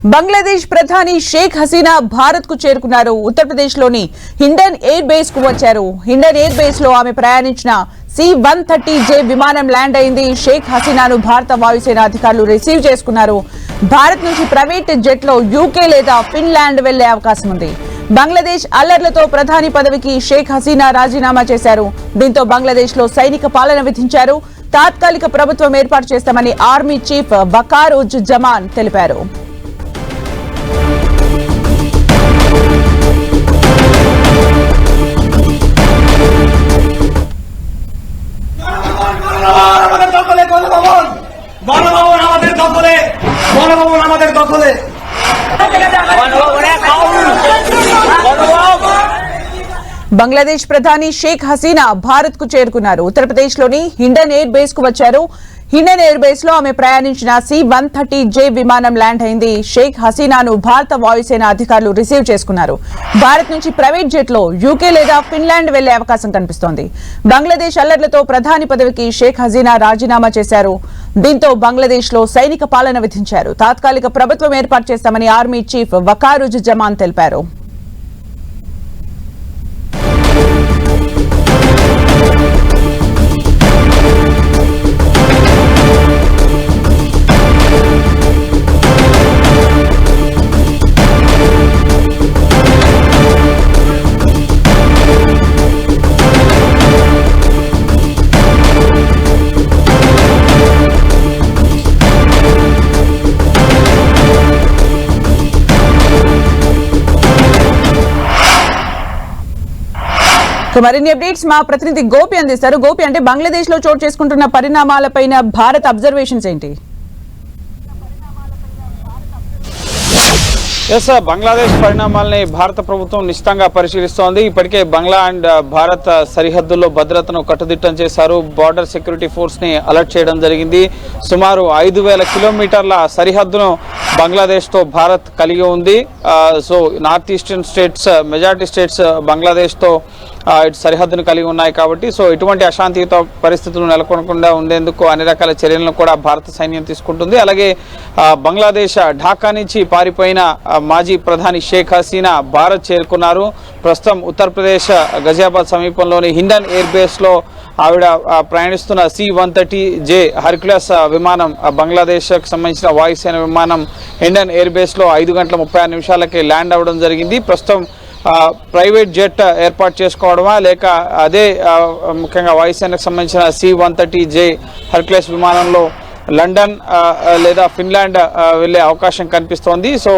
బంగ్లాదేశ్ ప్రధాని షేక్ హసీనా భారత్ కు చేరుకున్నారు. ఉత్తరప్రదేశ్ లోని హిండన్ ఎయిర్ బేస్ కు వచ్చారు. హిండన్ ఎయిర్ బేస్ లో ఆమె ప్రయాణించిన C-130J విమానం ల్యాండ్ అయింది. షేక్ హసీనాను భారత వాయుసేన అధికారులు రిసీవ్ చేసుకున్నారు. భారత్ నుంచి ప్రైవేట్ జెట్ లో యూకే లేదా ఫిన్లాండ్ వెళ్లే అవకాశం ఉంది. బంగ్లాదేశ్ అల్లర్లతో ప్రధాని పదవికి షేక్ హసీనా రాజీనామా చేశారు. దీంతో బంగ్లాదేశ్ లో సైనిక పాలన విధించారు. తాత్కాలిక ప్రభుత్వం ఏర్పాటు చేస్తామని ఆర్మీ చీఫ్ వకార్ ఉజ్ జమాన్ తెలిపారు. బంగ్లాదేశ్ ప్రధాని షేక్ హసీనా భారత్ కు చేరుకున్నారు. ఉత్తరప్రదేశ్ లోని హిండన్ ఎయిర్ బేస్ కు వచ్చారు. హిండన్ ఎయిర్ బేస్ లో ఆమె ప్రయాణించిన C-130J విమానం ల్యాండ్ అయింది. షేక్ హసీనాను భారత వాయుసేన అధికారులు రిసీవ్ చేసుకున్నారు. భారత్ నుంచి ప్రైవేట్ జెట్ లో యూకే లేదా ఫిన్లాండ్ వెళ్లే అవకాశం కనిపిస్తోంది. బంగ్లాదేశ్ అల్లర్లతో ప్రధాని పదవికి షేక్ హసీనా రాజీనామా చేశారు. దీంతో బంగ్లాదేశ్ లో సైనిక పాలన విధించారు. తాత్కాలిక ప్రభుత్వం ఏర్పాటు చేస్తామని ఆర్మీ చీఫ్ వకార్ ఉజ్ జమాన్ తెలిపారు. మరిన్ని అప్డేట్స్ మా ప్రతినిధి గోపి అందిస్తారు. గోపి, అంటే బంగ్లాదేశ్ లో చోటు చేసుకుంటున్న పరిణామాలపైన భారత్ అబ్జర్వేషన్స్ ఏంటి? బంగ్లాదేశ్ పరిణామాలని భారత ప్రభుత్వం నిశ్చితంగా పరిశీలిస్తోంది. ఇప్పటికే బంగ్లా అండ్ భారత్ సరిహద్దుల్లో భద్రతను కట్టుదిట్టం చేశారు. బార్డర్ సెక్యూరిటీ ఫోర్స్ ని అలర్ట్ చేయడం జరిగింది. సుమారు 5,000 కిలోమీటర్ల సరిహద్దును బంగ్లాదేశ్ తో భారత్ కలిగి ఉంది. So north eastern states, majority states Bangladesh తో ఇటు సరిహద్దును కలిగి ఉన్నాయి కాబట్టి సో ఎటువంటి అశాంతియుత పరిస్థితులు నెలకొనకుండా ఉండేందుకు అన్ని రకాల చర్యలను కూడా భారత సైన్యం తీసుకుంటుంది. అలాగే బంగ్లాదేశ్ ఢాకా నుంచి పారిపోయిన మాజీ ప్రధాని షేక్ హసీనా భారత్ చేరుకున్నారు. ప్రస్తుతం ఉత్తరప్రదేశ్ గజియాబాద్ సమీపంలోని హిండన్ ఎయిర్ బేస్ లో ఆవిడ ప్రయాణిస్తున్న C-130J హెర్క్యులస్ విమానం, బంగ్లాదేశ్కి సంబంధించిన వాయుసేన విమానం హిండన్ ఎయిర్ బేస్ లో 5 గంటల 36 నిమిషాలకి ల్యాండ్ అవ్వడం జరిగింది. ప్రస్తుతం ప్రైవేట్ జెట్ ఏర్పాటు చేసుకోవడమా లేక అదే ముఖ్యంగా వాయుసేనకు సంబంధించిన C-130J హెర్క్యులస్ విమానంలో లండన్ లేదా ఫిన్లాండ్ వెళ్లే అవకాశం కనిపిస్తోంది. సో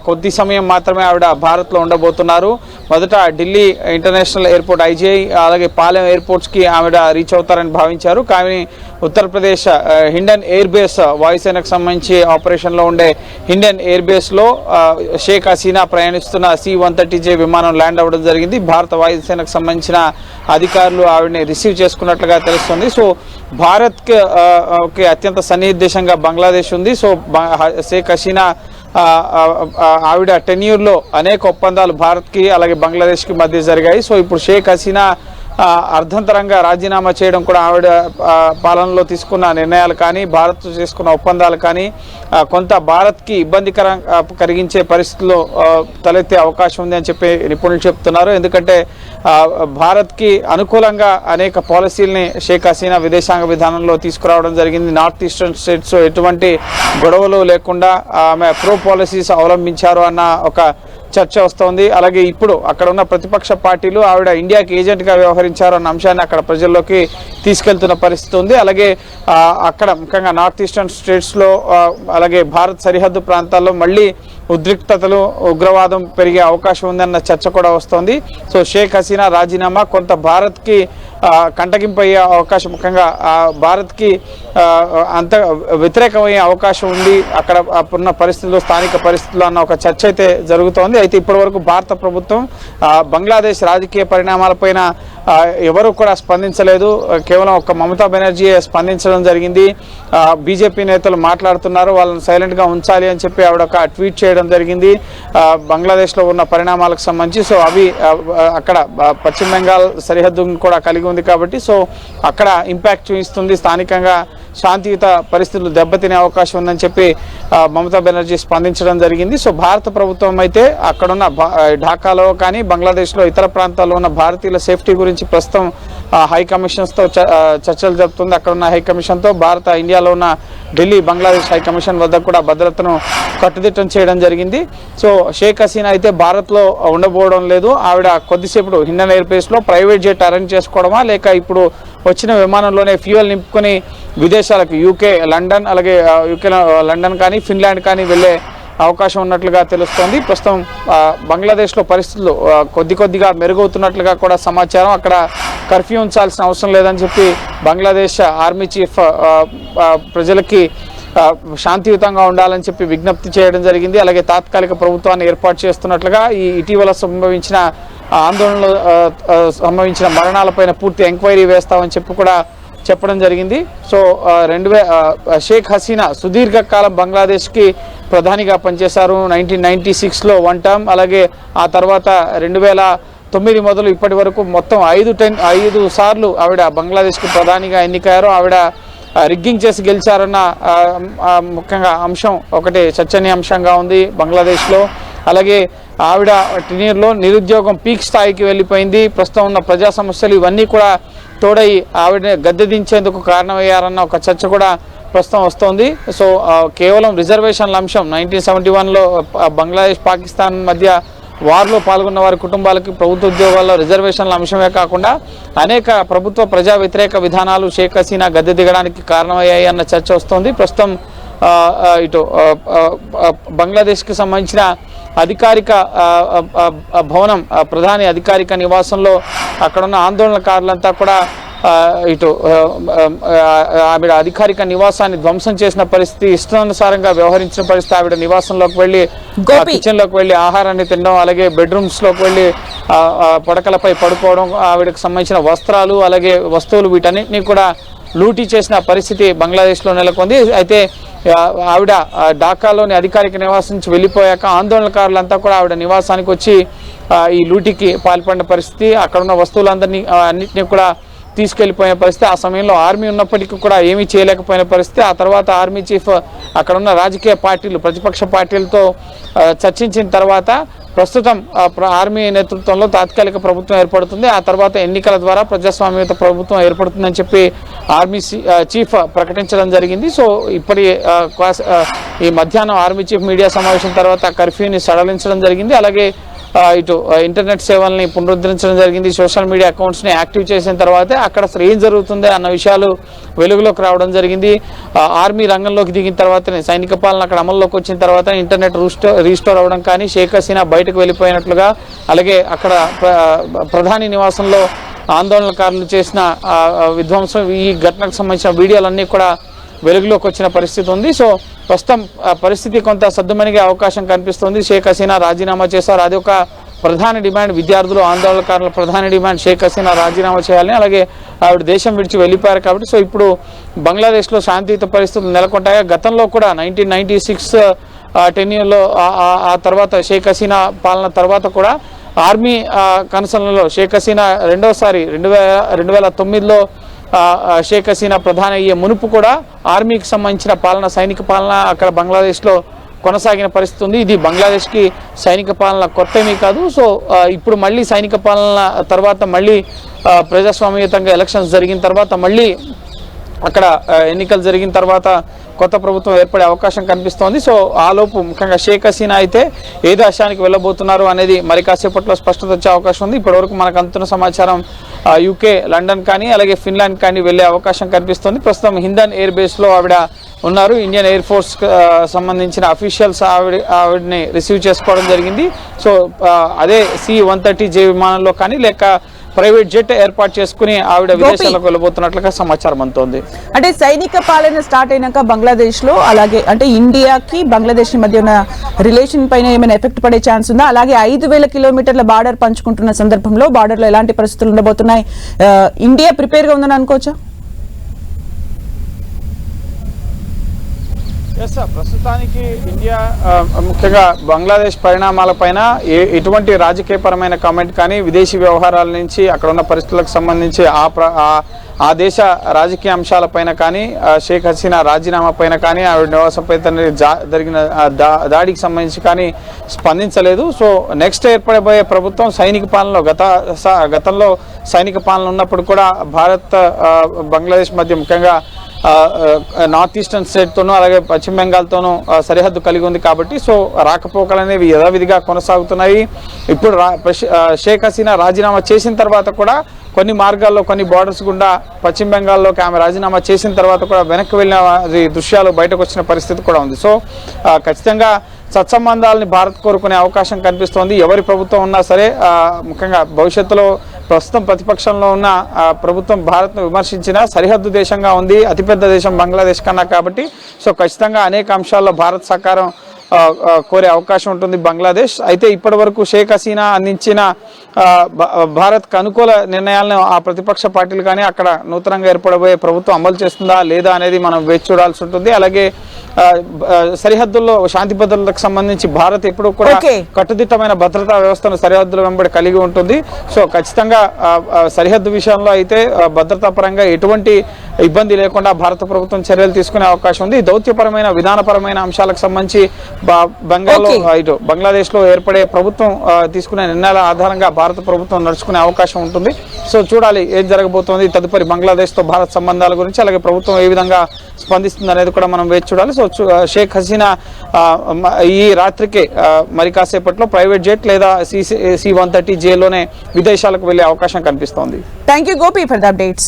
కొద్ది సమయం మాత్రమే ఆవిడ భారత్లో ఉండబోతున్నారు. మొదట ఢిల్లీ ఇంటర్నేషనల్ ఎయిర్పోర్ట్ IGI అలాగే పాలెం ఎయిర్పోర్ట్స్కి ఆవిడ రీచ్ అవుతారని భావించారు. కానీ ఉత్తరప్రదేశ్ హిండన్ ఎయిర్ బేస్, వాయుసేనకు సంబంధించి ఆపరేషన్లో ఉండే హిండన్ ఎయిర్ బేస్లో షేక్ హసీనా ప్రయాణిస్తున్న C-130J విమానం ల్యాండ్ అవ్వడం జరిగింది. భారత వాయుసేనకు సంబంధించిన అధికారులు ఆవిడని రిసీవ్ చేసుకున్నట్లుగా తెలుస్తుంది. సో భారత్కి అత్యంత సన్నిహిత దేశంగా బంగ్లాదేశ్ ఉంది. సో షేక్ హసీనా ఆవిడ టెన్యూర్లో అనేక ఒప్పందాలు భారత్కి అలాగే బంగ్లాదేశ్కి మధ్య జరిగాయి. సో ఇప్పుడు షేక్ హసీనా అర్ధంతరంగా రాజీనామా చేయడం కూడా ఆవిడ పాలనలో తీసుకున్న నిర్ణయాలు కానీ భారత్ చేసుకున్న ఒప్పందాలు కానీ కొంత భారత్కి ఇబ్బందికరం కలిగించే పరిస్థితుల్లో తలెత్తే అవకాశం ఉంది అని చెప్పి నిపుణులు చెప్తున్నారు. ఎందుకంటే భారత్కి అనుకూలంగా అనేక పాలసీలని షేక్ హసీనా విదేశాంగ విధానంలో తీసుకురావడం జరిగింది. నార్త్ ఈస్టర్న్ స్టేట్స్ ఎటువంటి గొడవలు లేకుండా ఆమె ప్రో పాలసీస్ అవలంబించారు అన్న ఒక చర్చ వస్తోంది. అలాగే ఇప్పుడు అక్కడ ఉన్న ప్రతిపక్ష పార్టీలు ఆవిడ ఇండియాకి ఏజెంట్గా వ్యవహరించారు అన్న అంశాన్ని అక్కడ ప్రజల్లోకి తీసుకెళ్తున్న పరిస్థితి ఉంది. అలాగే అక్కడ ముఖ్యంగా నార్త్ ఈస్టర్న్ స్టేట్స్లో అలాగే భారత్ సరిహద్దు ప్రాంతాల్లో మళ్ళీ ఉద్రిక్తతలు, ఉగ్రవాదం పెరిగే అవకాశం ఉందన్న చర్చ కూడా వస్తోంది. సో షేక్ హసీనా రాజీనామా కొంత భారత్కి కంటగింపయ్యే అవకాశం, ముఖ్యంగా భారత్కి అంత వ్యతిరేకమయ్యే అవకాశం ఉంది అక్కడ ఉన్న పరిస్థితుల్లో, స్థానిక పరిస్థితుల్లో అన్న ఒక చర్చ అయితే జరుగుతోంది. అయితే ఇప్పటి వరకు భారత ప్రభుత్వం బంగ్లాదేశ్ రాజకీయ పరిణామాలపైన ఎవరు కూడా స్పందించలేదు. కేవలం ఒక మమతా బెనర్జీ స్పందించడం జరిగింది. బీజేపీ నేతలు మాట్లాడుతున్నారు, వాళ్ళని సైలెంట్గా ఉంచాలి అని చెప్పి ఆవిడ ఒక ట్వీట్ చేయడం జరిగింది బంగ్లాదేశ్లో ఉన్న పరిణామాలకు సంబంధించి. సో అవి అక్కడ పశ్చిమ బెంగాల్ సరిహద్దు కూడా కలిగి ఉంది కాబట్టి సో అక్కడ ఇంపాక్ట్ చూపిస్తుంది. స్థానికంగా శాంతియుత పరిస్థితులు దెబ్బతినే అవకాశం ఉందని చెప్పి మమతా బెనర్జీ స్పందించడం జరిగింది. సో భారత ప్రభుత్వం అయితే అక్కడున్న ఢాకాలో కానీ బంగ్లాదేశ్లో ఇతర ప్రాంతాల్లో ఉన్న భారతీయుల సేఫ్టీ గురించి ప్రస్తుతం హై కమిషన్స్తో చర్చలు జరుపుతుంది. అక్కడ ఉన్న హై కమిషన్తో ఇండియాలో ఉన్న ఢిల్లీ బంగ్లాదేశ్ హై కమిషన్ వద్ద కూడా భద్రతను కట్టుదిట్టం చేయడం జరిగింది. సో షేక్ హసీనా అయితే భారత్లో ఉండబోవడం లేదు. ఆవిడ కొద్దిసేపు హిండన్ ఎయిర్ బేస్లో ప్రైవేట్ జెట్ అరేంజ్ చేసుకోవడమా లేక ఇప్పుడు వచ్చిన విమానంలోనే ఫ్యూయల్ నింపుకొని విదేశాలకు యూకే లండన్ అలాగే లండన్ కానీ ఫిన్లాండ్ కానీ వెళ్ళే అవకాశం ఉన్నట్లుగా తెలుస్తోంది. ప్రస్తుతం బంగ్లాదేశ్లో పరిస్థితులు కొద్దిగా మెరుగవుతున్నట్లుగా కూడా సమాచారం. అక్కడ కర్ఫ్యూ ఉంచాల్సిన అవసరం లేదని చెప్పి బంగ్లాదేశ్ ఆర్మీ చీఫ్ ప్రజలకి శాంతియుతంగా ఉండాలని చెప్పి విజ్ఞప్తి చేయడం జరిగింది. అలాగే తాత్కాలిక ప్రభుత్వాన్ని ఏర్పాటు చేస్తున్నట్లుగా ఇటీవల సంభవించిన ఆందోళనలో సంభవించిన మరణాలపైన పూర్తి ఎంక్వైరీ వేస్తామని చెప్పి కూడా చెప్పడం జరిగింది. సో షేక్ హసీనా సుదీర్ఘకాలం బంగ్లాదేశ్కి ప్రధానిగా పనిచేశారు. 1996లో 1 టర్మ్, అలాగే ఆ తర్వాత 2009 మొదలు ఇప్పటి వరకు మొత్తం 5 సార్లు ఆవిడ బంగ్లాదేశ్కి ప్రధానిగా ఎన్నికయ్యారు. ఆవిడ రిగ్గింగ్ చేసి గెలిచారన్న ముఖ్యంగా అంశం ఒకటి చర్చనీయాంశంగా ఉంది బంగ్లాదేశ్లో. అలాగే ఆవిడ టెన్యూర్లో నిరుద్యోగం పీక్ స్థాయికి వెళ్ళిపోయింది. ప్రస్తుతం ఉన్న ప్రజా సమస్యలు ఇవన్నీ కూడా తోడై ఆవిడ గద్దె దించేందుకు కారణమయ్యారన్న ఒక చర్చ కూడా ప్రస్తుతం వస్తోంది. సో కేవలం రిజర్వేషన్ల అంశం 1971లో బంగ్లాదేశ్ పాకిస్తాన్ మధ్య వార్లో పాల్గొన్న వారి కుటుంబాలకి ప్రభుత్వ ఉద్యోగాల్లో రిజర్వేషన్ల అంశమే కాకుండా అనేక ప్రభుత్వ ప్రజా వ్యతిరేక విధానాలు షేక్ హసీనా గద్దె దిగడానికి కారణమయ్యాయి అన్న చర్చ వస్తోంది. ప్రస్తుతం ఇటు బంగ్లాదేశ్కి సంబంధించిన అధికారిక భవనం ప్రధాని అధికారిక నివాసంలో అక్కడున్న ఆందోళనకారులంతా కూడా ఇటు ఆవిడ అధికారిక నివాసాన్ని ధ్వంసం చేసిన పరిస్థితి, ఇష్టానుసారంగా వ్యవహరించిన పరిస్థితి, ఆవిడ నివాసంలోకి వెళ్ళి కిచెన్లోకి వెళ్ళి ఆహారాన్ని తినడం, అలాగే బెడ్రూమ్స్లోకి వెళ్ళి పడకలపై పడుకోవడం, ఆవిడకు సంబంధించిన వస్త్రాలు అలాగే వస్తువులు వీటన్నిటినీ కూడా లూటీ చేసిన పరిస్థితి బంగ్లాదేశ్లో నెలకొంది. అయితే ఆవిడ ఢాకాలోని అధికారిక నివాసం నుంచి వెళ్ళిపోయాక ఆందోళనకారులంతా కూడా ఆవిడ నివాసానికి వచ్చి ఈ లూటీకి పాల్పడిన పరిస్థితి, అక్కడున్న అన్నింటినీ కూడా తీసుకెళ్లిపోయిన పరిస్థితి. ఆ సమయంలో ఆర్మీ ఉన్నప్పటికీ కూడా ఏమీ చేయలేకపోయిన పరిస్థితి. ఆ తర్వాత ఆర్మీ చీఫ్ అక్కడున్న రాజకీయ పార్టీలు ప్రతిపక్ష పార్టీలతో చర్చించిన తర్వాత ప్రస్తుతం ఆర్మీ నేతృత్వంలో తాత్కాలిక ప్రభుత్వం ఏర్పడుతుంది. ఆ తర్వాత ఎన్నికల ద్వారా ప్రజాస్వామ్యత ప్రభుత్వం ఏర్పడుతుందని చెప్పి ఆర్మీ చీఫ్ ప్రకటించడం జరిగింది. సో ఈ మధ్యాహ్నం ఆర్మీ చీఫ్ మీడియా సమావేశం తర్వాత కర్ఫ్యూని సడలించడం జరిగింది. అలాగే ఇటు ఇంటర్నెట్ సేవల్ని పునరుద్ధరించడం జరిగింది. సోషల్ మీడియా అకౌంట్స్ని యాక్టివ్ చేసిన తర్వాతే అక్కడ అసలు ఏం జరుగుతుంది అన్న విషయాలు వెలుగులోకి రావడం జరిగింది. ఆర్మీ రంగంలోకి దిగిన తర్వాతనే సైనిక పాలన అక్కడ అమల్లోకి వచ్చిన తర్వాత ఇంటర్నెట్ రీస్టోర్ అవ్వడం కానీ, షేక్ హసీనా బయటకు వెళ్ళిపోయినట్లుగా, అలాగే అక్కడ ప్రధాని నివాసంలో ఆందోళనకారులు చేసిన విధ్వంసం, ఈ ఘటనకు సంబంధించిన వీడియోలన్నీ కూడా వెలుగులోకి వచ్చిన పరిస్థితి ఉంది. సో ప్రస్తుతం పరిస్థితి కొంత సద్దుమణిగే అవకాశం కనిపిస్తుంది. షేక్ హసీనా రాజీనామా చేశారు. అది ఒక ప్రధాన డిమాండ్, విద్యార్థులు ఆందోళనకారుల ప్రధాన డిమాండ్ షేక్ హసీనా రాజీనామా చేయాలని. అలాగే ఆవిడ దేశం విడిచి వెళ్ళిపోయారు కాబట్టి సో ఇప్పుడు బంగ్లాదేశ్లో శాంతియుత పరిస్థితులు నెలకొంటాయి. గతంలో కూడా 1996 టెన్యూర్లో ఆ తర్వాత షేక్ హసీనా పాలన తర్వాత కూడా ఆర్మీ కన్సర్న్లో షేక్ హసీనా రెండోసారి 2009లో షేక్ హసీనా ప్రధాని అయ్యే మునుపు కూడా ఆర్మీకి సంబంధించిన పాలన, సైనిక పాలన అక్కడ బంగ్లాదేశ్లో కొనసాగిన పరిస్థితి ఉంది. ఇది బంగ్లాదేశ్కి సైనిక పాలన కొత్తమీ కాదు. సో ఇప్పుడు మళ్ళీ సైనిక పాలన తర్వాత మళ్ళీ ప్రజాస్వామ్యయుతంగా ఎలక్షన్స్ జరిగిన తర్వాత మళ్ళీ అక్కడ ఎన్నికలు జరిగిన తర్వాత కొత్త ప్రభుత్వం ఏర్పడే అవకాశం కనిపిస్తోంది. సో ఆలోపు ముఖ్యంగా షేక్ హసీనా అయితే ఏ దేశానికి వెళ్ళబోతున్నారు అనేది మరి కాసేపట్లో స్పష్టత వచ్చే అవకాశం ఉంది. ఇప్పటివరకు మనకు అందుతున్న సమాచారం యూకే, లండన్ కానీ అలాగే ఫిన్లాండ్ కానీ వెళ్ళే అవకాశం కనిపిస్తుంది. ప్రస్తుతం హిండన్ ఎయిర్ బేస్లో ఆవిడ ఉన్నారు. ఇండియన్ ఎయిర్ ఫోర్స్ సంబంధించిన అఫీషియల్స్ ఆవిడని రిసీవ్ చేసుకోవడం జరిగింది. సో అదే C-130J విమానంలో కానీ లేక ప్రైవేట్ జెట్ ఏర్పాటు చేసుకుని ఆవిడ విదేశాలకు వెళ్ళబోతున్నట్లుగా సమాచారం అందుతోంది. అంటే సైనిక పాలన స్టార్ట్ అయినాక బంగ్లాదేశ్ లో అలాగే అంటే ఇండియాకి బంగ్లాదేశ్ మధ్య ఉన్న రిలేషన్ పైన ఏమైనా ఎఫెక్ట్ పడే ఛాన్స్ ఉందా? అలాగే 5,000 కిలోమీటర్ల బార్డర్ పంచుకుంటున్న సందర్భంలో బార్డర్ లో ఎలాంటి పరిస్థితులు ఉండబోతున్నాయి? ఇండియా ప్రిపేర్ గా ఉందని అనుకోవచ్చా? ఎస్ సార్, ప్రస్తుతానికి ఇండియా ముఖ్యంగా బంగ్లాదేశ్ పరిణామాలపైన ఎటువంటి రాజకీయపరమైన కామెంట్ కానీ విదేశీ వ్యవహారాల నుంచి అక్కడ ఉన్న పరిస్థితులకు సంబంధించి ఆ దేశ రాజకీయ అంశాలపైన కానీ షేక్ హసీనా రాజీనామా పైన కానీ ఆవిడ నివాసంపై జరిగిన దాడికి సంబంధించి కానీ స్పందించలేదు. సో నెక్స్ట్ ఏర్పడబోయే ప్రభుత్వం సైనిక పాలనలో గతంలో సైనిక పాలన ఉన్నప్పుడు కూడా భారత్ బంగ్లాదేశ్ మధ్య ముఖ్యంగా నార్త్ ఈస్టర్న్ స్టేట్తోనూ అలాగే పశ్చిమ బెంగాల్తోనూ సరిహద్దు కలిగి ఉంది కాబట్టి సో రాకపోకలు అనేవి యథావిధిగా కొనసాగుతున్నాయి. ఇప్పుడు షేక్ హసీనా రాజీనామా చేసిన తర్వాత కూడా కొన్ని మార్గాల్లో కొన్ని బార్డర్స్ గుండా పశ్చిమ బెంగాల్లోకి ఆమె రాజీనామా చేసిన తర్వాత కూడా వెనక్కి వెళ్ళిన దృశ్యాలు బయటకు వచ్చిన పరిస్థితి కూడా ఉంది. సో ఖచ్చితంగా సత్సంబంధాలని భారత్ కోరుకునే అవకాశం కనిపిస్తోంది. ఎవరి ప్రభుత్వం ఉన్నా సరే ముఖ్యంగా భవిష్యత్తులో ప్రస్తుతం ప్రతిపక్షంలో ఉన్న ప్రభుత్వం భారత్ను విమర్శించిన సరిహద్దు దేశంగా ఉంది, అతిపెద్ద దేశం బంగ్లాదేశ్ కన్నా కాబట్టి సో ఖచ్చితంగా అనేక అంశాల్లో భారత్ సహకారం కోరే అవకాశం ఉంటుంది బంగ్లాదేశ్. అయితే ఇప్పటి వరకు షేక్ హసీనా అందించిన భారత్కు అనుకూల నిర్ణయాలను ఆ ప్రతిపక్ష పార్టీలు కానీ అక్కడ నూతనంగా ఏర్పడబోయే ప్రభుత్వం అమలు చేస్తుందా లేదా అనేది మనం వేచి చూడాల్సి ఉంటుంది. అలాగే సరిహద్దుల్లో శాంతి భద్రతలకు సంబంధించి భారత్ ఎప్పుడు కూడా కట్టుదిట్టమైన భద్రతా వ్యవస్థను సరిహద్దుల వెంబడి కలిగి ఉంటుంది. సో ఖచ్చితంగా సరిహద్దు విషయంలో అయితే భద్రతా పరంగా ఎటువంటి ఇబ్బంది లేకుండా భారత ప్రభుత్వం చర్యలు తీసుకునే అవకాశం ఉంది. దౌత్యపరమైన విధానపరమైన అంశాలకు సంబంధించి బంగ్లాదేశ్ లో ఏర్పడే ప్రభుత్వం తీసుకునే నిర్ణయాల ఆధారంగా భారత ప్రభుత్వం నడుచుకునే అవకాశం ఉంటుంది. సో చూడాలి ఏం జరగబోతోంది తదుపరి బంగ్లాదేశ్ తో భారత్ సంబంధాల గురించి, అలాగే ప్రభుత్వం ఏ విధంగా స్పందిస్తుంది అనేది కూడా మనం వేచి చూడాలి. సో షేక్ హసీనా ఈ రాత్రికి మరి కాసేపట్లో ప్రైవేట్ జెట్ లేదా C-130J లోనే విదేశాలకు వెళ్లే అవకాశం కనిపిస్తోంది. Thank you Gopi for the updates.